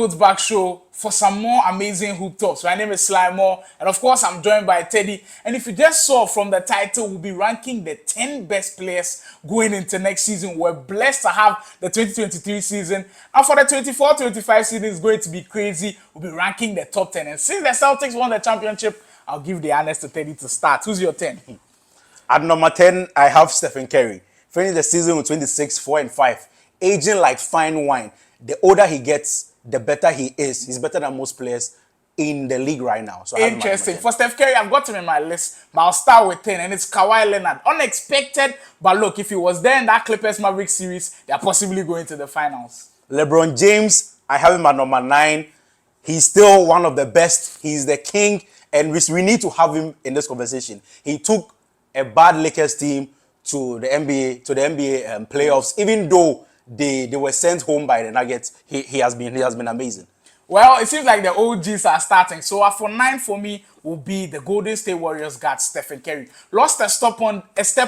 Back show for some more amazing hoop talks. My name is Sly and of course, I'm joined by Teddy. And if you just saw from the title, we'll be ranking the 10 best players going into next season. We're blessed to have the 2023 season, and for the 24-25 season, it's going to be crazy. We'll be ranking the top 10. And since the Celtics won the championship, I'll give the honors to Teddy to start. Who's your 10? At number 10, I have Stephen Curry. Finished the season with 26, 4 and 5. Aging like fine wine. The older he gets, the better he is. He's better than most players in the league right now. So interesting. For Steph Curry, I've got him in my list, but I'll start with 10, and it's Kawhi Leonard. Unexpected, but look, if he was there in that Clippers Mavericks series, they're possibly going to the finals. LeBron James, I have him at number 9. He's still one of the best. He's the king, and we need to have him in this conversation. He took a bad Lakers team to the NBA playoffs, even though they were sent home by the Nuggets. He has been amazing. Well, it seems like the OGs are starting. So for 9 for me will be the Golden State Warriors guard Stephen Curry. Lost a step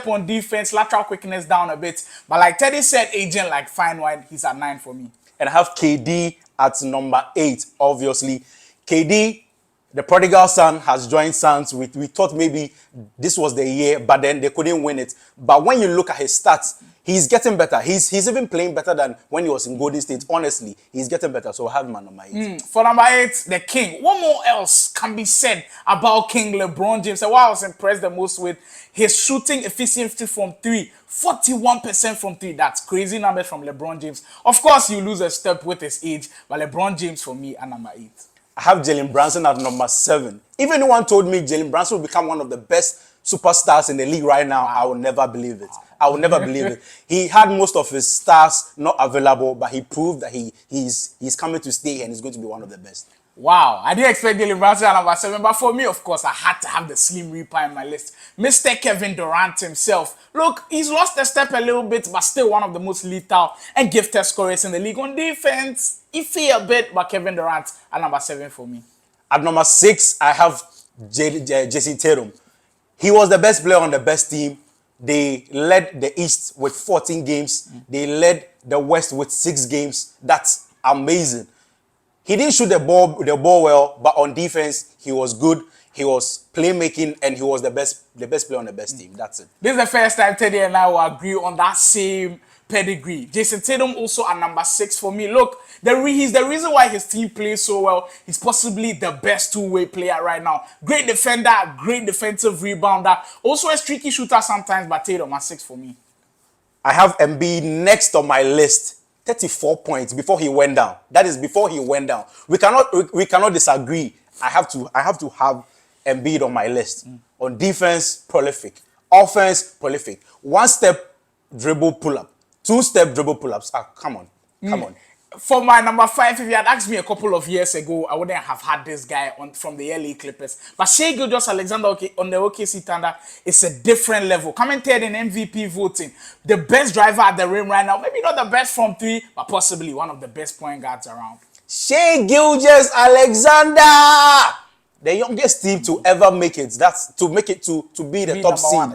on defense, lateral quickness down a bit. But like Teddy said, agent like fine wine, he's at 9 for me. And I have KD at number 8, obviously. KD, the prodigal son, has joined Suns. We thought maybe this was the year, but then they couldn't win it. But when you look at his stats, he's getting better. He's even playing better than when he was in Golden State. Honestly, he's getting better. So I have him at number 8. For number 8, the King. What more else can be said about King LeBron James? And what I was impressed the most with his shooting efficiency from 3, 41% from 3. That's crazy numbers from LeBron James. Of course, you lose a step with his age, but LeBron James for me at number 8. I have Jalen Brunson at number 7. If anyone told me Jalen Brunson will become one of the best superstars in the league right now, I will never believe it. I will never believe it. He had most of his stars not available, but he proved that he's coming to stay and he's going to be one of the best. Wow, I didn't expect Jalen Brunson at number 7, but for me, of course, I had to have the Slim Reaper in my list. Mr. Kevin Durant himself. Look, he's lost a step a little bit, but still one of the most lethal and gifted scorers in the league. On defense, iffy a bit, but Kevin Durant at number 7 for me. At number 6, I have Jason Tatum. He was the best player on the best team. They led the East with 14 games. They led the West with 6 games. That's amazing. He didn't shoot the ball well, but on defense, he was good. He was playmaking, and he was the best player on the best team. That's it. This is the first time Teddy and I will agree on that same pedigree. Jason Tatum also at number 6 for me. Look, he's the reason why his team plays so well. He's possibly the best two-way player right now. Great defender, great defensive rebounder. Also a streaky shooter sometimes, but Tatum at 6 for me. I have Embiid next on my list. 34 points before he went down. That is before he went down. We cannot disagree. I have to have Embiid on my list. On defense, prolific. Offense, prolific. 1-step dribble pull-up. 2-step dribble pull-ups. Come on. For my number 5, if you had asked me a couple of years ago, I wouldn't have had this guy from the LA Clippers. But Shai Gilgeous-Alexander on the OKC Thunder is a different level. Coming third in MVP voting. The best driver at the rim right now. Maybe not the best from 3, but possibly one of the best point guards around. Shai Gilgeous-Alexander! The youngest team to ever make it. That's to make it to be the top seed.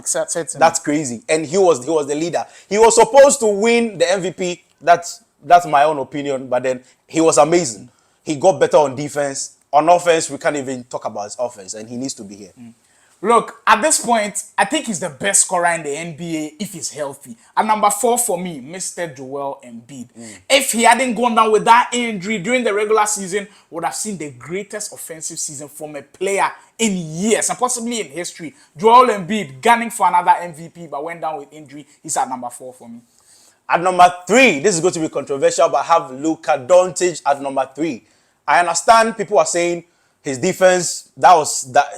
That's crazy. And he was the leader. He was supposed to win the MVP. That's my own opinion, but then he was amazing. He got better on defense. On offense, we can't even talk about his offense, and he needs to be here. Look, at this point, I think he's the best scorer in the NBA if he's healthy. At number 4 for me, Mr. Joel Embiid. If he hadn't gone down with that injury during the regular season, would have seen the greatest offensive season from a player in years, and possibly in history. Joel Embiid gunning for another MVP, but went down with injury. He's at number 4 for me. At number 3, this is going to be controversial, but I have Luka Doncic at number 3. I understand people are saying his defense,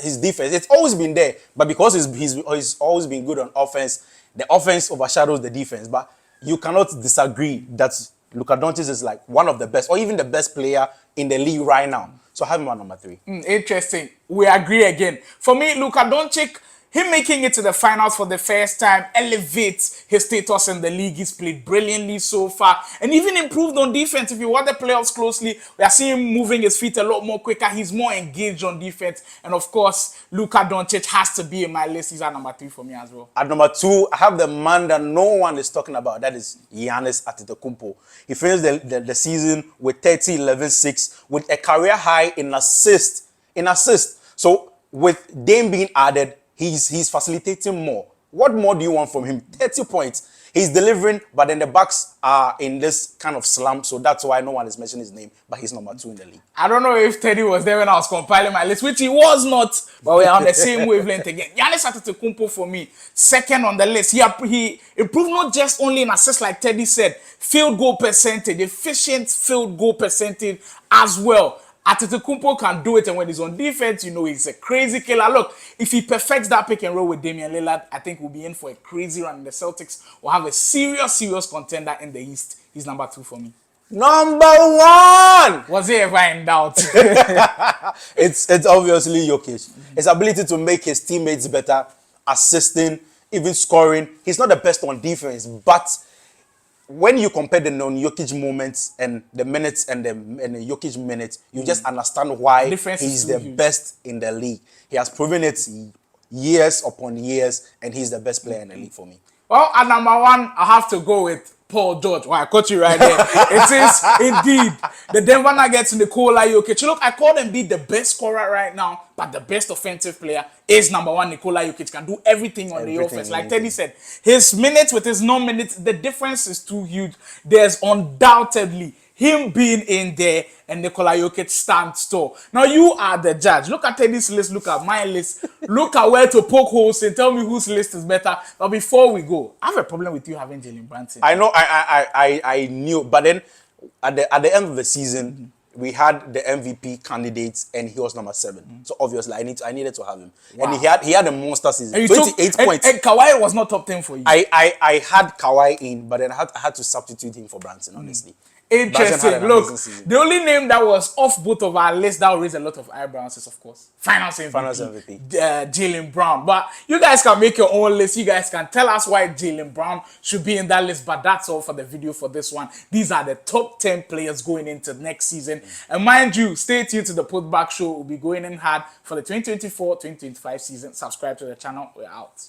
his defense. It's always been there, but because he's always been good on offense, the offense overshadows the defense. But you cannot disagree that Luka Doncic is like one of the best, or even the best player in the league right now. So I have him at number 3. Interesting. We agree again. For me, Luka Doncic, him making it to the finals for the first time elevates his status in the league. He's played brilliantly so far and even improved on defense. If you watch the playoffs closely, we are seeing him moving his feet a lot more quicker. He's more engaged on defense. And of course, Luka Doncic has to be in my list. He's at number 3 for me as well. At number 2, I have the man that no one is talking about. That is Giannis Antetokounmpo. He finished the season with 30, 11, 6 with a career high in assists. So with Dame being added, he's facilitating more. What more do you want from him? 30 points. He's delivering, but then the Bucks are in this kind of slump, so that's why no one is mentioning his name, but he's number 2 in the league. I don't know if Teddy was there when I was compiling my list, which he was not, but we're on the same wavelength again. Giannis Antetokounmpo for me, second on the list. He improved not just only in assists like Teddy said, field goal percentage, efficient field goal percentage as well. Antetokounmpo can do it, and when he's on defense, you know he's a crazy killer. Look, if he perfects that pick and roll with Damian Lillard, I think we'll be in for a crazy run. The Celtics will have a serious contender in the East. He's number 2 for me. Number 1! Was he ever in doubt? It's obviously Jokic. His ability to make his teammates better, assisting, even scoring. He's not the best on defense, but when you compare the non-Jokic moments and the minutes and the Jokic minutes, you just understand why he's the best in the league. He has proven it years upon years, and he's the best player in the league for me. Well, at number 1, I have to go with Paul George. Well, I caught you right there. It is indeed the Denver Nuggets, Nikola Jokic. Look, I call him be the best scorer right now, but the best offensive player is number 1. Nikola Jokic can do everything on the offense. Like Teddy said, his minutes with his non-minutes, the difference is too huge. There's undoubtedly him being in there and Nikola Jokic stands tall. Now you are the judge. Look at Teddy's list, look at my list, look at where to poke holes and tell me whose list is better. But before we go, I have a problem with you having Jalen Brunson. I know, I knew, but then at the end of the season, we had the MVP candidates and he was number 7. So obviously I needed to have him. Wow. And he had a monster season. 28 points. And Kawhi was not top 10 for you. I had Kawhi in, but then I had to substitute him for Brunson, honestly. Interesting. Look, the only name that was off both of our lists that will raise a lot of eyebrows is, of course, Finals MVP. Jaylen Brown. But you guys can make your own list. You guys can tell us why Jaylen Brown should be in that list. But that's all for the video for this one. These are the top 10 players going into next season. And mind you, stay tuned to the Putback Show. We'll be going in hard for the 2024-2025 season. Subscribe to the channel. We're out.